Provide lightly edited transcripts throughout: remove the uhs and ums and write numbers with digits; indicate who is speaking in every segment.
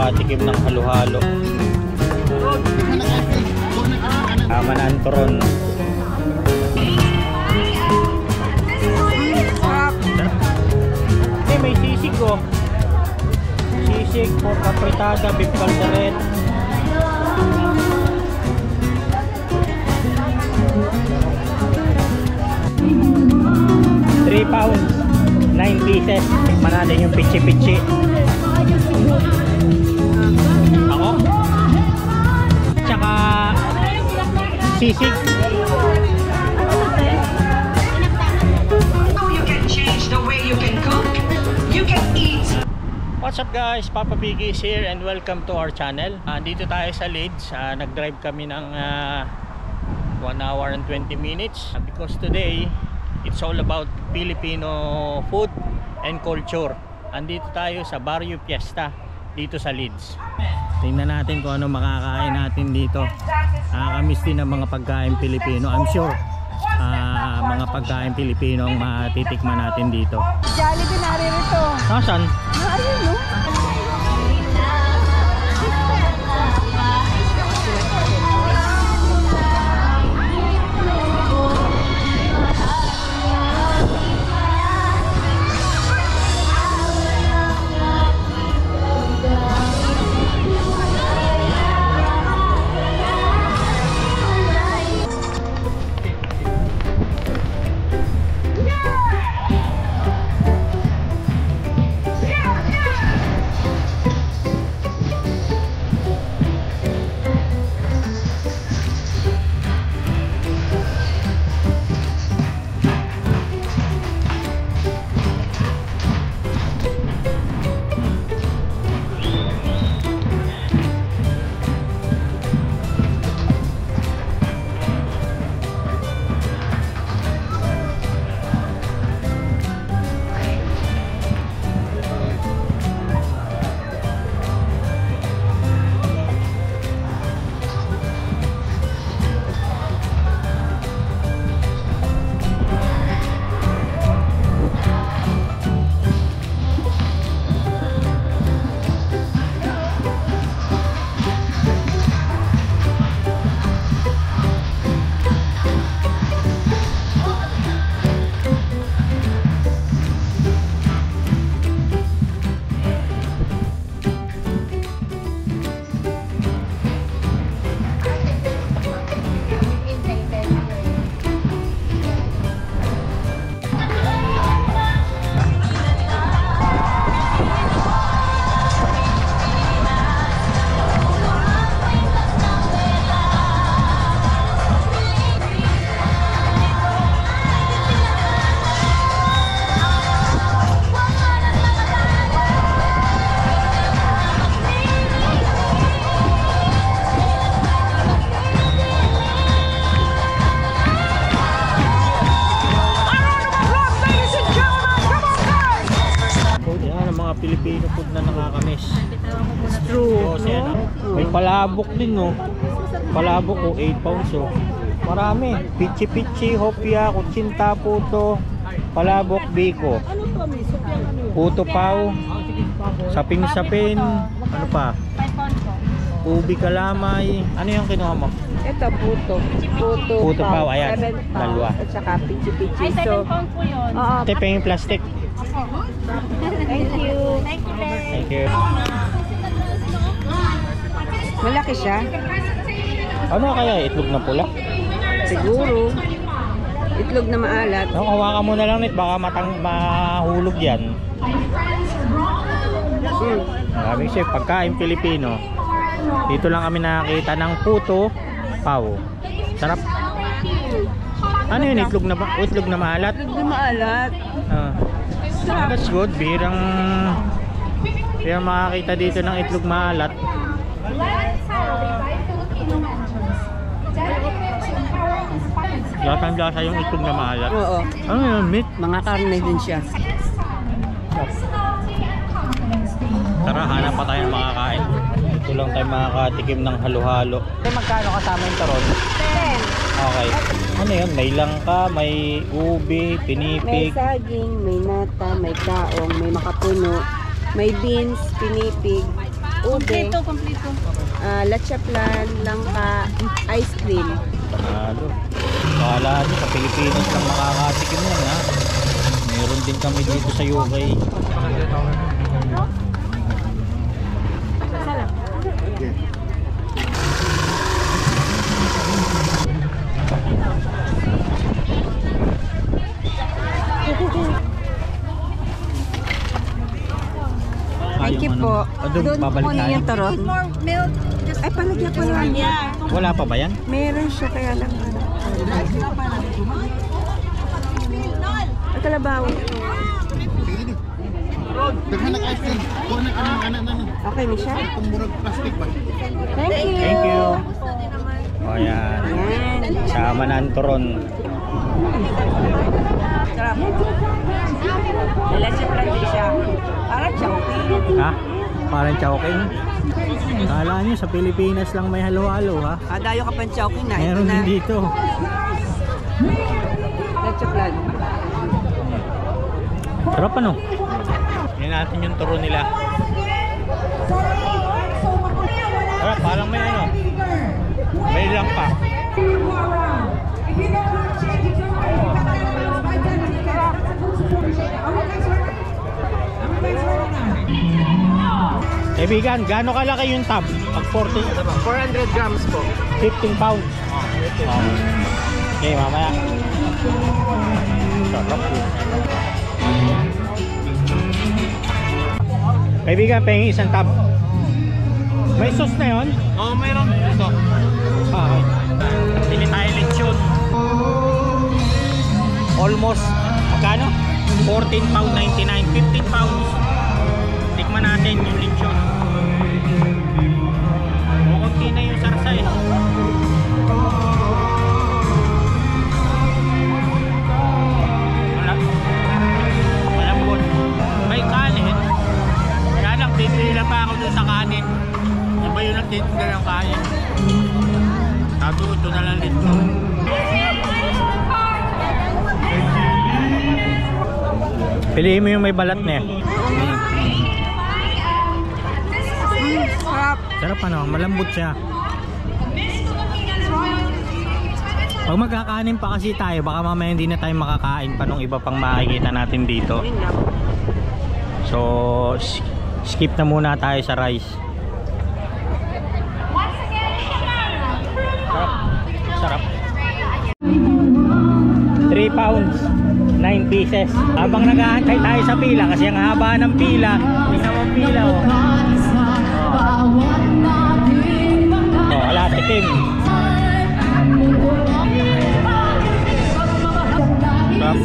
Speaker 1: makatikim ng halo-halo. Kamanaan turon. May sisig oh. Sisig, pork apretada, beef calderette. £3, 9 pieces. Tikman natin yung pichi-pichi. Ako? Tsaka sisig. What's up guys, Papa Biggie is here and welcome to our channel. Dito tayo sa Leeds. Nag-drive kami ng 1 hour and 20 minutes because today it's all about Filipino food and culture. Andito tayo sa Barrio Fiesta dito sa Leeds. Tingnan natin kung ano makakain natin dito. Nakakamiss din ng mga pagkain Pilipino. I'm sure mga pagkain Pilipino ang matitikman natin dito.
Speaker 2: Jollibee naririto.
Speaker 1: Nasaan?
Speaker 2: Ayun no?
Speaker 1: Filipino food na nakakamiss. True. May palabok din no. Palabok o 8 pounds oh. Marami. Pichi-pichi, hopya, kutsinta, puto, palabok, biko. Puto pao, saping-sapin, ano pa? Ubi kalamay. Ano yung kinuha mo?
Speaker 2: Ito puto.
Speaker 1: Puto pao, ayan. Dalawa.
Speaker 2: At saka pichi-pichi. So,
Speaker 1: Tepeng yung plastic.
Speaker 2: Thank you.
Speaker 1: Thank you.
Speaker 2: Malaki siya.
Speaker 1: Ano kaya? Itlog na pula?
Speaker 2: Siguro. Itlog na maalat.
Speaker 1: No, hawakan mo na lang nit. Baka mahulog yan. Maraming chef. Pagkain Pilipino. Dito lang kami nakakita ng puto pao. Sarap. Ano yun? Itlog na maalat?
Speaker 2: Itlog na maalat.
Speaker 1: That's good. Birang makakita dito ng itlog maalat. Lasang-lasa yung itlog na maalat.
Speaker 2: Oo.
Speaker 1: Ano yun? Meat?
Speaker 2: Mga karne din siya.
Speaker 1: Tara, hanap pa tayo ng makakain. Ito lang tayo makakatikim ng halo-halo. Magkano kasama yung taron?
Speaker 2: 10.
Speaker 1: Okay. Ano yun? May langka, may ubi, pinipig.
Speaker 2: May saging, may nata, may kaong, may makapuno, may beans, pinipig, ube,
Speaker 3: Kompleto.
Speaker 2: leche flan, langka, ice cream.
Speaker 1: Ano? Kala nyo sa Pilipinas lang makakatikim yan ha. Meron din kami dito sa UK.
Speaker 2: Thank you po.
Speaker 1: Doon babalik
Speaker 2: kunin
Speaker 1: tayo.
Speaker 2: yung turot.
Speaker 3: More milk.
Speaker 2: Ay, palagyan ko lang.
Speaker 3: Yeah.
Speaker 1: Wala pa ba yan?
Speaker 2: Meron siya kaya lang. Ay, kalabaw. Okay na siya? Thank you.
Speaker 1: Thank you. O yan.
Speaker 2: Yan.
Speaker 1: Sama na ang turon.
Speaker 2: Sarap. Leche flan din siya. Parang chowking.
Speaker 1: Ha? Parang chowking? Kala nyo sa Pilipinas lang may halo-halo ha?
Speaker 2: Kadayo ka pang chowking na.
Speaker 1: Meron
Speaker 2: Ito na.
Speaker 1: din dito.
Speaker 2: Leche flan.
Speaker 1: Sarap ano? Yan natin yung turo nila. Sarap, parang may ano. May lang pa. Kaibigan, gaano kalaki yung tab? Pag
Speaker 4: 400 grams po.
Speaker 1: 15 pounds. Okay, mamaya. Sarap yun. Kaibigan, pahingin isang tab. May sauce na yun?
Speaker 4: Oo, mayroon. Ito.
Speaker 1: Okay. Pili tayo lechon. Almost, magkano? 14 pound 99, 15 pounds. Tikman natin yung lechon. Kunti na yung sarsay. Malambot. May kanin. Kaya lang, pipila pa ako dun sa kanin. Iba yung nagtitinda ng kanin. Sabi ko, ito na lang lechon. Piliin mo yung may balat na yan.
Speaker 2: Sarap.
Speaker 1: Sarap ano, malambot siya. Pag magkakanin pa kasi tayo, baka mamaya hindi na tayo makakain pa nung iba pang makikita natin dito.
Speaker 2: Yun lang.
Speaker 1: So, skip na muna tayo sa rice. Sarap. Sarap. 3 pounds, 9 pieces. Habang nag-aantay tayo sa pila, kasi ang haba ng pila, tingnan mo ang pila oh. Oh, wala, tikim. Sarap.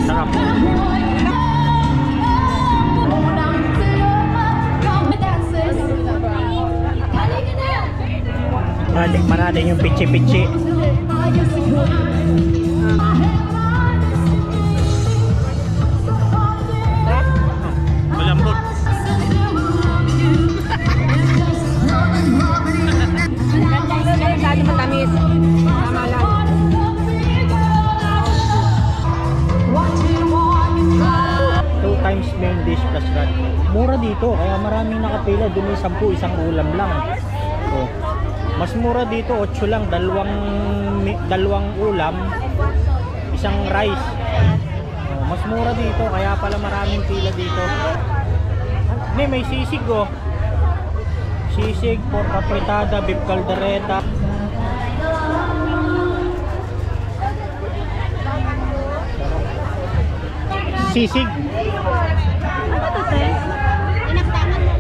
Speaker 1: Sarap. Tikman natin yung pichi-pichi. Malambot.
Speaker 2: Masyado matamis. Tama lang.
Speaker 1: Two times main dish plus that. Mura dito, kaya maraming nakapila. Doon may 10, isang ulam lang. Oh. Mas mura dito, 8 lang, dalawang ulam, isang rice. Oh, mas mura dito, kaya pala maraming pila dito. May sisig oh. Sisig, pork apretada, beef caldereta. Sisig.
Speaker 2: Ano to, te? Dinakdakan mo.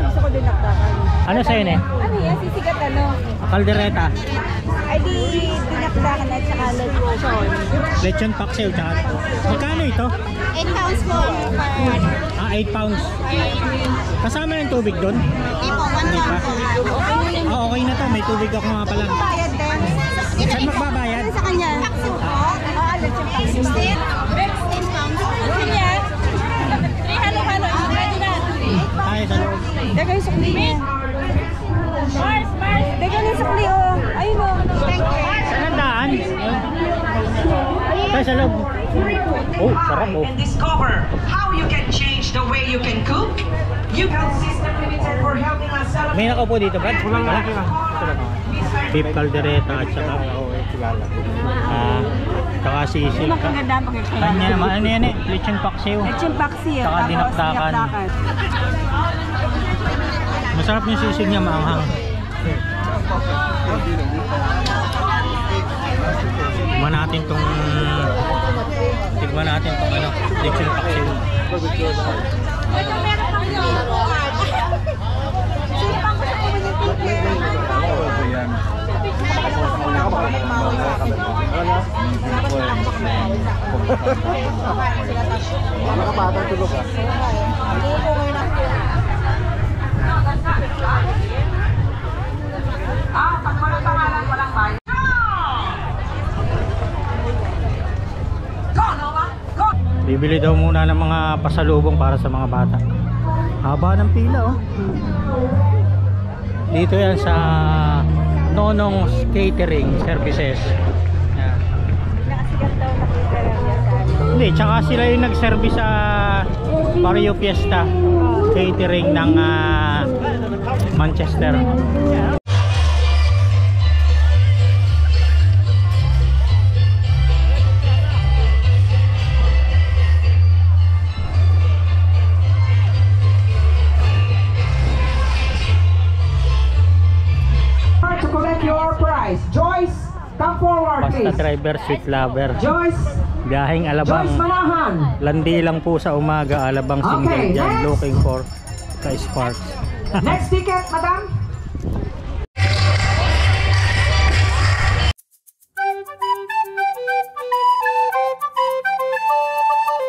Speaker 2: Gusto ko dinakdakan.
Speaker 1: Ano sa'yo ne?
Speaker 2: Ano yan? Sisigat ano?
Speaker 1: Caldereta.
Speaker 2: Ay di dinakdakan at saka lechon.
Speaker 1: Lechon paksiw tsaka. Magkano ito?
Speaker 3: 8 pounds po.
Speaker 1: 8 pounds. Kasama ng tubig doon?
Speaker 3: Hindi po, 1 pound po.
Speaker 1: Okay na to, may tubig ako nga pala.
Speaker 2: Bayad din.
Speaker 1: Saan magbabayad?
Speaker 2: Sa kanya.
Speaker 3: Paksiw po.
Speaker 2: Lechon paksiw.
Speaker 3: 16 pounds.
Speaker 2: Ano yan? 3 halo-halo. Ready na.
Speaker 1: Ay, sa loob.
Speaker 2: Teka yung sukli niya. Teka yung sukli oh. Ayun oh.
Speaker 1: Saan ang daan? Ay, sa loob. Oh, sarap oh.
Speaker 5: And discover how you can change the way you can cook. You can System Limited for helping us celebrate.
Speaker 1: May nakaupo dito ba? Wala. Beef caldereta at saka saka sisil
Speaker 2: Ang
Speaker 1: ka.
Speaker 2: kaganda pag
Speaker 1: Kanya naman, ano yan eh? Lechon paksiw.
Speaker 2: Lechon paksiw.
Speaker 1: Saka
Speaker 2: tapos
Speaker 1: dinakdakan. Masarap yung sisig niya, maanghang. Tignan natin tong ano, lechon paksiw.
Speaker 3: Ito meron pang sinubukan. Sipang ko sa community.
Speaker 4: Nakapatang tulog ah.
Speaker 5: Pag walang pangalan, walang bayan.
Speaker 1: Bibili daw muna ng mga pasalubong para sa mga bata. Haba ng pila oh. Dito yan sa Nonong's Catering Services. Yan.
Speaker 2: Nakasigat daw na catering niya sa amin.
Speaker 1: Hindi, tsaka sila yung nag-service sa Barrio Fiesta Catering ng Manchester.
Speaker 5: To collect your prize. Joyce, come forward
Speaker 1: Basta
Speaker 5: please.
Speaker 1: driver, sweet lover.
Speaker 5: Joyce,
Speaker 1: Biyaheng Alabang.
Speaker 5: Joyce Manahan.
Speaker 1: Landi lang po sa umaga, Alabang single
Speaker 5: Okay,
Speaker 1: dyan.
Speaker 5: next.
Speaker 1: Looking for ka-sparks.
Speaker 5: Next ticket, madam.